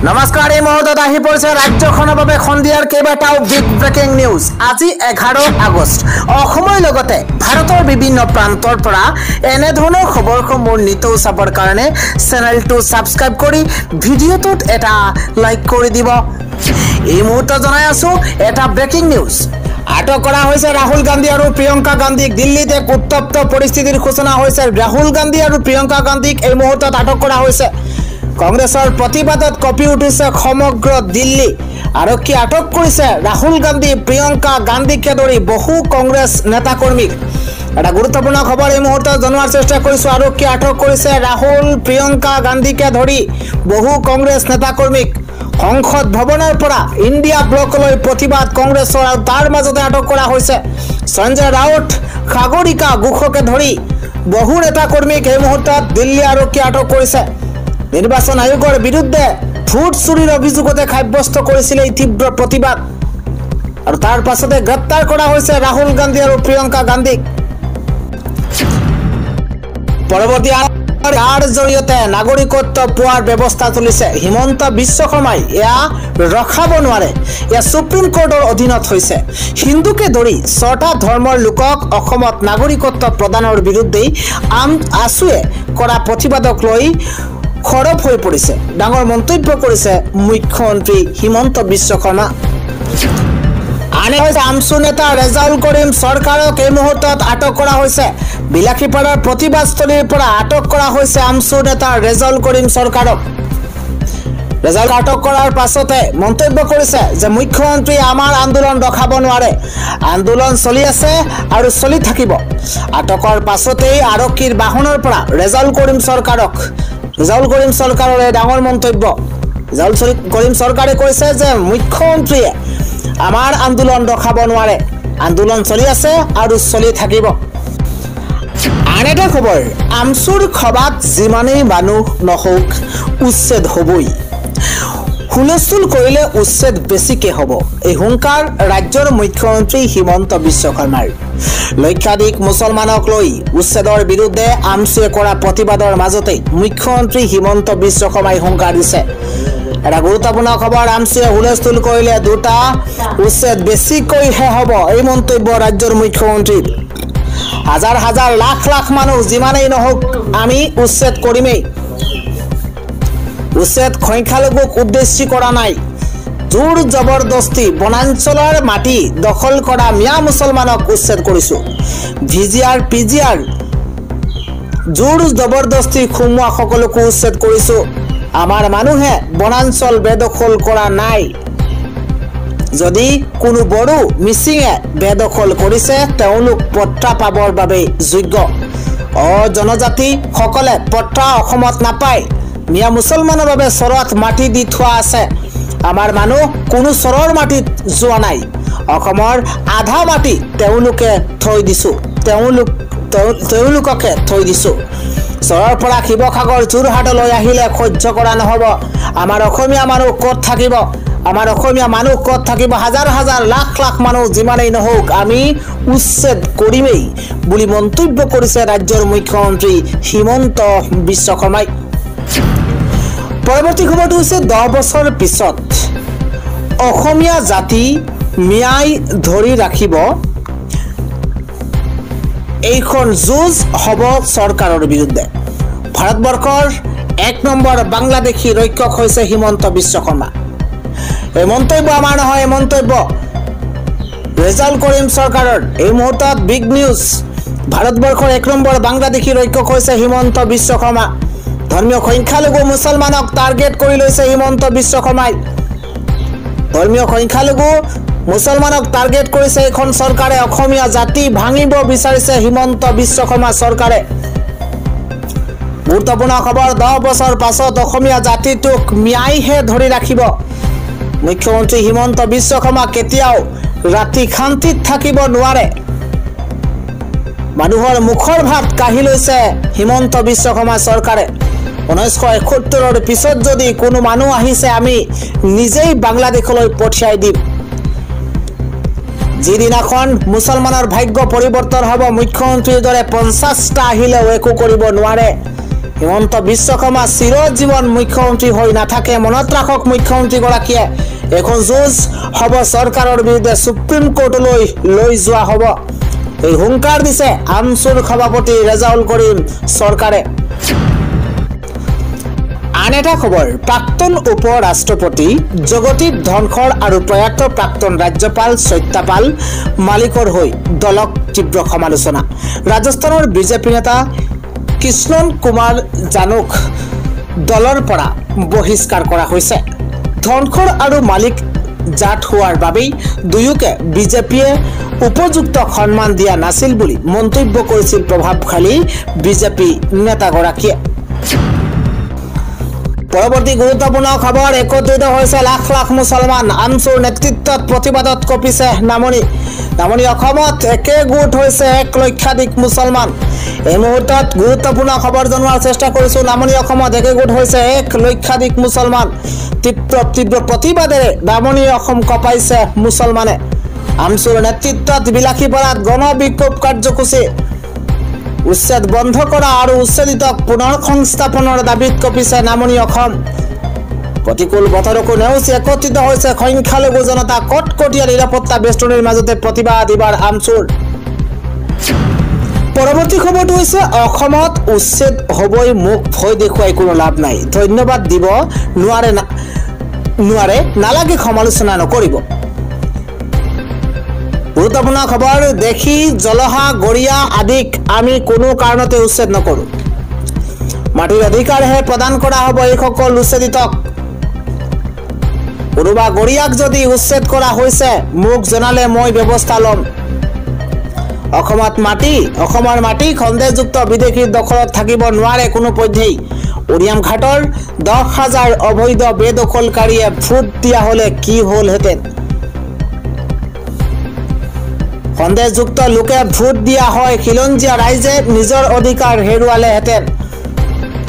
নমস্কাৰ এই মুহূৰ্তত আহি পৰিছে ৰাজ্যখনৰ বাবে সন্ধিয়াৰ কেইবাটাও বিগ ব্ৰেকিং নিউজ। আজি 11 আগষ্ট অসমৰ লগতে ভাৰতৰ বিভিন্ন প্ৰান্তৰ পৰা এনে ধৰণৰ খবৰসমূহ নিতৌ চাবৰ কাৰণে চেনেলটো সাবস্ক্ৰাইব কৰি ভিডিঅ'টোত এটা লাইক কৰি দিব। এই মুহূৰ্তত জনাই আছো এটা ব্ৰেকিং নিউজ। আটক কৰা হৈছে ৰাহুল গান্ধী আৰু প্ৰিয়ংকা গান্ধীক। দিল্লীত এক উত্তপ্ত পৰিস্থিতিৰ সূচনা হৈছে। ৰাহুল গান্ধী আৰু প্ৰিয়ংকা গান্ধীক এই মুহূৰ্তত আটক কৰা হৈছে। কংগ্ৰেছৰ প্ৰতিবাদত কঁপি উঠিছে সমগ্ৰ দিল্লী। আৰক্ষী আটক কৰিছে ৰাহুল গান্ধী প্ৰিয়ংকা গান্ধীকে ধৰি বহু কংগ্ৰেছ নেতাকৰ্মীক। এটা গুৰুত্বপূৰ্ণ খবৰ এই মুহূৰ্তত জনোৱাৰ চেষ্টা কৰিছো। আৰক্ষী আটক কৰিছে ৰাহুল প্ৰিয়ংকা গান্ধীকে ধৰি বহু কংগ্ৰেছ নেতাকৰ্মীক। সংসদ ভৱনৰ পৰা ইণ্ডিয়া ব্লকলৈ প্ৰতিবাদ কংগ্ৰেছৰ আৰু তাৰ মাজতে আটক কৰা হৈছে সঞ্জয় ৰাউত সাগৰিকা ঘোষকে ধৰি বহু নেতাকৰ্মীক এই মুহূৰ্তত দিল্লী আৰক্ষী আটক কৰিছে। নিৰ্বাচন আয়োগৰ বিৰুদ্ধে ভোট চুৰিৰ অভিযোগতে সাব্যস্ত কৰিছিল এই তীব্ৰ প্ৰতিবাদ আৰু তাৰ পাছতে গ্ৰেপ্তাৰ কৰা হৈছে ৰাহুল গান্ধী আৰু প্ৰিয়ংকা গান্ধীক। পৰৱৰ্তী ইয়াৰ জৰিয়তে নাগৰিকত্ব পোৱাৰ ব্যৱস্থা চলিছে। হিমন্ত বিশ্ব শৰ্মাই এয়া ৰখাব নোৱাৰে। এয়া সুপ্ৰিম কোৰ্টৰ অধীনত হৈছে। হিন্দুকে ধৰি 6টা ধৰ্মৰ লোকক অসমত নাগৰিকত্ব প্ৰদানৰ বিৰুদ্ধে আছুৱে কৰা প্ৰতিবাদক লৈ খৰব হৈ পৰিছে। ডাঙৰ মন্তব্য কৰিছে মুখ্যমন্ত্ৰী হিমন্ত বিশ্ব শৰ্মা। আনে হৈছে আমছু নেতা ৰেজাউল কৰিম চৰকাৰক এই মুহূৰ্তত আটক কৰা হৈছে। বিলাসীপাৰাৰ প্ৰতিবাদস্থলীৰ পৰা আটক কৰা হৈছে আমছু নেতা ৰেজাউল কৰিম চৰকাৰক। ৰেজাউল আটক কৰাৰ পাছতে মন্তব্য কৰিছে যে মুখ্যমন্ত্ৰী আমাৰ আন্দোলন ৰখাব নোৱাৰে। আন্দোলন চলি আছে আৰু চলি থাকিব। আটকৰ পাছতেই আৰক্ষীৰ বাহনৰ পৰা ৰেজাউল কৰিম চৰকাৰৰ ডাঙৰ মন্তব্য। ৰেজাউল কৰিম চৰকাৰে কৈছে যে মুখ্যমন্ত্ৰীয়ে আমাৰ আন্দোলন ৰখাব নোৱাৰে। আন্দোলন চলি আছে আৰু চলি থাকিব। আন এটা খবৰ, আমছুৰ সভাত যিমানেই মানুহ নহওক উচ্ছেদ হ'বই। হুলস্থুল কৰিলে উচ্ছেদ বেছিকে হ'ব। এই হুংকাৰ ৰাজ্যৰ মুখ্যমন্ত্ৰী হিমন্ত বিশ্ব শৰ্মাৰ। লক্ষাধিক মুছলমানক লৈ উচ্ছেদৰ বিৰুদ্ধে আমছুৱে কৰা প্ৰতিবাদৰ মাজতে মুখ্যমন্ত্ৰী হিমন্ত বিশ্ব শৰ্মাই হুংকাৰ দিছে। এটা গুৰুত্বপূৰ্ণ খবৰ, আমছুৱে হুলস্থুল কৰিলে 2টা উচ্ছেদ বেছিকৈহে হ'ব। এই মন্তব্য ৰাজ্যৰ মুখ্যমন্ত্ৰীৰ। হাজাৰ হাজাৰ লাখ লাখ মানুহ যিমানেই নহওক আমি উচ্ছেদ কৰিমেই। উচ্ছেদ সংখ্যালঘুক উদ্দেশ্য কৰা নাই। জোৰ জবৰদস্তি বনাঞ্চলৰ মাটি দখল কৰা মিয়া মুছলমানক উচ্ছেদ কৰিছো। ভিজিআৰ পিজিআৰ জোৰ জবৰদস্তি সোমোৱা সকলকো উচ্ছেদ কৰিছো। আমাৰ মানুহে বনাঞ্চল বেদখল কৰা নাই। যদি কোনো বড়ো মিচিঙে বেদখল কৰিছে তেওঁলোক পট্টা পাবৰ বাবে যোগ্য। জনজাতি সকলে পট্টা অসমত নাপায়। মিয়া মুছলমানৰ বাবে চৰত মাটি দি থোৱা আছে। আমাৰ মানুহ কোনো চৰৰ মাটিত যোৱা নাই। অসমৰ আধা মাটি তেওঁলোককে থৈ দিছো। চৰৰ পৰা শিৱসাগৰ যোৰহাটলৈ আহিলে সহ্য কৰা নহ'ব। আমাৰ অসমীয়া মানুহ ক'ত থাকিব? হাজাৰ হাজাৰ লাখ লাখ মানুহ যিমানেই নহওক আমি উচ্ছেদ কৰিমেই বুলি মন্তব্য কৰিছে ৰাজ্যৰ মুখ্যমন্ত্ৰী হিমন্ত বিশ্ব শৰ্মাই। পৰৱৰ্তী খবৰটো হৈছে 10 বছৰ পিছত অসমীয়া জাতি মিয়াই ধৰি ৰাখিব। এইখন যুঁজ হ'ব চৰকাৰৰ বিৰুদ্ধে। ভাৰতবৰ্ষৰ 1 নম্বৰ বাংলাদেশী ৰক্ষক হৈছে হিমন্ত বিশ্ব শৰ্মা। এই মন্তব্য আমাৰ নহয়। এই মন্তব্য ৰেজাউল কৰিম চৰকাৰৰ। এই মুহূৰ্তত বিগ নিউজ। ভাৰতবৰ্ষৰ 1 নম্বৰ বাংলাদেশী ৰক্ষক হৈছে হিমন্ত বিশ্ব শৰ্মা। ধৰ্মীয় সংখ্যালঘু মুছলমানক টাৰ্গেট কৰি লৈছে হিমন্ত বিশ্ব শৰ্মাই। ধৰ্মীয় সংখ্যালঘু মুছলমানক টাৰ্গেট কৰিছে এখন চৰকাৰে। অসমীয়া জাতি ভাঙিব বিচাৰিছে হিমন্ত বিশ্ব শৰ্মা চৰকাৰে। গুৰুত্বপূৰ্ণ খবৰ, 10 বছৰ পাছত অসমীয়া জাতিটোক মিয়াইহে ধৰি ৰাখিব। মুখ্যমন্ত্ৰী হিমন্ত বিশ্ব শৰ্মা কেতিয়াও ৰাতি শান্তিত থাকিব নোৱাৰে। মানুহৰ মুখৰ ভাত কাঢ়ি লৈছে হিমন্ত বিশ্ব শৰ্মা চৰকাৰে। 1971ৰ পিছত যদি কোনো মানুহ আহিছে আমি নিজেই বাংলাদেশলৈ পঠিয়াই দিম। যিদিনাখন মুছলমানৰ ভাগ্য পৰিৱৰ্তন হ'ব মুখ্যমন্ত্ৰীৰ দৰে 50টা আহিলেও একো কৰিব নোৱাৰে। হিমন্ত বিশ্ব শৰ্মা চিৰজীৱন মুখ্যমন্ত্ৰী হৈ নাথাকে মনত ৰাখক মুখ্যমন্ত্ৰীগৰাকীয়ে এখন যুঁজ হ'ব চৰকাৰৰ বিৰুদ্ধে সুপ্ৰিম কোৰ্টলৈ লৈ যোৱা হ'ব এই হুংকাৰ দিছে আমচুৰ সভাপতি ৰেজাউল কৰিম চৰকাৰে আন এটা খবৰ প্ৰাক্তন উপ ৰাষ্ট্ৰপতি জগদীপ ধনখড় আৰু প্ৰয়াত প্ৰাক্তন ৰাজ্যপাল সত্যপাল মালিকৰ হৈ দলক তীব্ৰ সমালোচনা ৰাজস্থানৰ বিজেপি নেতা কৃষ্ণন কুমাৰ জানুক দলৰ পৰা বহিষ্কাৰ কৰা হৈছে ধনখড় আৰু মালিক জাত হোৱাৰ বাবেই দুয়োকে বিজেপিয়ে উপযুক্ত সন্মান দিয়া নাছিল বুলি মন্তব্য কৰিছিল প্ৰভাৱশালী বিজেপি নেতাগৰাকীয়ে পৰৱৰ্তী গুৰুত্বপূৰ্ণ খবৰ একত্ৰিত হৈছে লাখ লাখ মুছলমান আমচুৰ নেতৃত্বত প্ৰতিবাদত কঁপিছে নামনি অসমত একে গোট হৈছে 1 লক্ষাধিক মুছলমান এই মুহূৰ্তত গুৰুত্বপূৰ্ণ খবৰ জনোৱাৰ চেষ্টা কৰিছো নামনি অসমত একে গোট হৈছে 1 লক্ষাধিক মুছলমান তীব্ৰ প্ৰতিবাদেৰে নামনি অসম কঁপাইছে মুছলমানে আমচুৰ নেতৃত্বত বিলাসীপাৰাত গণবিক্ষোভ কাৰ্যসূচী উচ্ছেদ বন্ধ কৰা আৰু উচ্ছেদিতক পুনৰ সংস্থাপনৰ দাবীত কঁপিছে নামনি অসম প্ৰতিকূল বতৰকো নেওচি একত্ৰিত হৈছে সংখ্যালঘু জনতা কটকটীয়া নিৰাপত্তা বেষ্টনীৰ মাজতে প্ৰতিবাদ এবাৰ আমচুৰ পৰৱৰ্তী খবৰটো হৈছে অসমত উচ্ছেদ হ'বই মুখ ভয় দেখুৱাই কোনো লাভ নাই ধন্যবাদ দিব নোৱাৰে নালাগে সমালোচনা নকৰিব গুৰুত্বপূৰ্ণ খবৰ দেখি জলহা গৰিয়া আদিক আমি কোনো কাৰণতে উচ্ছেদ নকৰো মাটিৰ অধিকাৰহে প্ৰদান কৰা হ'ব এইসকল উচ্ছেদিতক কোনোবা গৰিয়াক যদি উচ্ছেদ কৰা হৈছে মোক জনালে মই ব্যৱস্থা ল'ম অসমৰ মাটি খন্দেহযুক্ত বিদেশীৰ দখলত থাকিব নোৱাৰে কোনো পধ্যেই উৰিয়াম ঘাটৰ 10,000 অবৈধ বেদখলকাৰীয়ে ভোট দিয়া হলে কি হলহেঁতেন সন্দেহযুক্ত লোকে ভোট দিয়া হয় খিলঞ্জীয়া ৰাইজে নিজৰ অধিকাৰ হেৰুৱালেহেঁতেন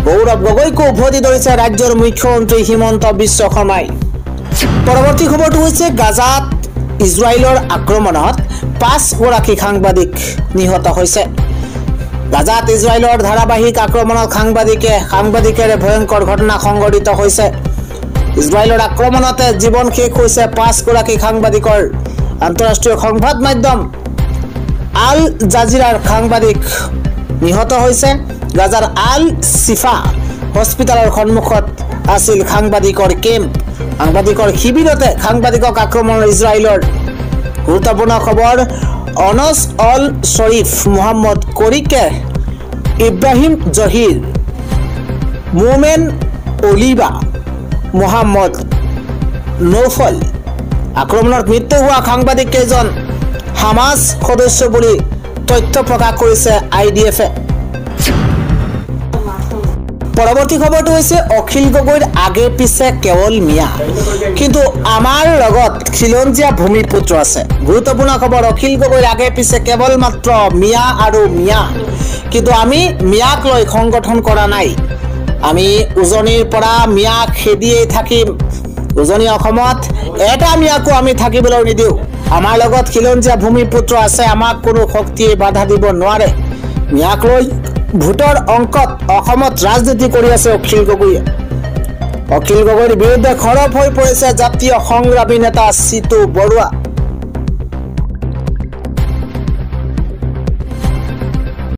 গৌৰৱ গগৈকো উভতি ধৰিছে ৰাজ্যৰ মুখ্যমন্ত্ৰী হিমন্ত বিশ্ব শৰ্মাই পৰৱৰ্তী খবৰটো হৈছে গাজাত ইজৰাইলৰ আক্ৰমণত 5 গৰাকী সাংবাদিক নিহত হৈছে গাজাত ইজৰাইলৰ ধাৰাবাহিক আক্ৰমণত সাংবাদিকেৰে ভয়ংকৰ ঘটনা সংঘটিত হৈছে ইজৰাইলৰ আক্ৰমণতে জীৱন শেষ হৈছে 5 গৰাকী সাংবাদিকৰ আন্তঃৰাষ্ট্ৰীয় সংবাদ মাধ্যম আল জাজিৰাৰ সাংবাদিক নিহত হৈছে গাজাৰ আল শিফা হস্পিটালৰ সন্মুখত আছিল সাংবাদিকৰ কেম্প সাংবাদিকৰ শিবিৰতে সাংবাদিকক আক্ৰমণ ইজৰাইলৰ গুৰুত্বপূৰ্ণ খবৰ অনস অল শৰীফ মোহাম্মদ কৰিকে ইব্ৰাহিম জহিৰ মোমেন অলিবা মোহাম্মদ নৌফল আক্ৰমণত মৃত্যু হোৱা সাংবাদিক কেইজন হামাস সদস্য বুলি তথ্য প্ৰকাশ কৰিছে আইডিএফে পৰৱৰ্তী খবৰটো হৈছে অখিল গগৈৰ আগে পিছে কেৱল মিয়া কিন্তু আমাৰ লগত খিলঞ্জীয়া ভূমিপুত্ৰ আছে গুৰুত্বপূৰ্ণ খবৰ অখিল গগৈৰ আগে পিছে কেৱল মাত্ৰ মিয়া আৰু মিয়া কিন্তু আমি মিয়াক লৈ সংগঠন কৰা নাই আমি উজনিৰ পৰা মিয়া খেদিয়েই থাকিম উজনি অসমত এটা মিয়াকো আমি থাকিবলৈ নিদিওঁ আমাৰ লগত খিলঞ্জীয়া ভূমিপুত্ৰ আছে আমাক কোনো শক্তিয়ে বাধা দিব নোৱাৰে মিয়াক লৈ ভোটৰ অংকত অসমত ৰাজনীতি কৰি আছে অখিল গগৈৰ বিৰুদ্ধে খৰব হৈ পৰিছে জাতীয় সংগ্ৰামী নেতা চিতু বৰুৱা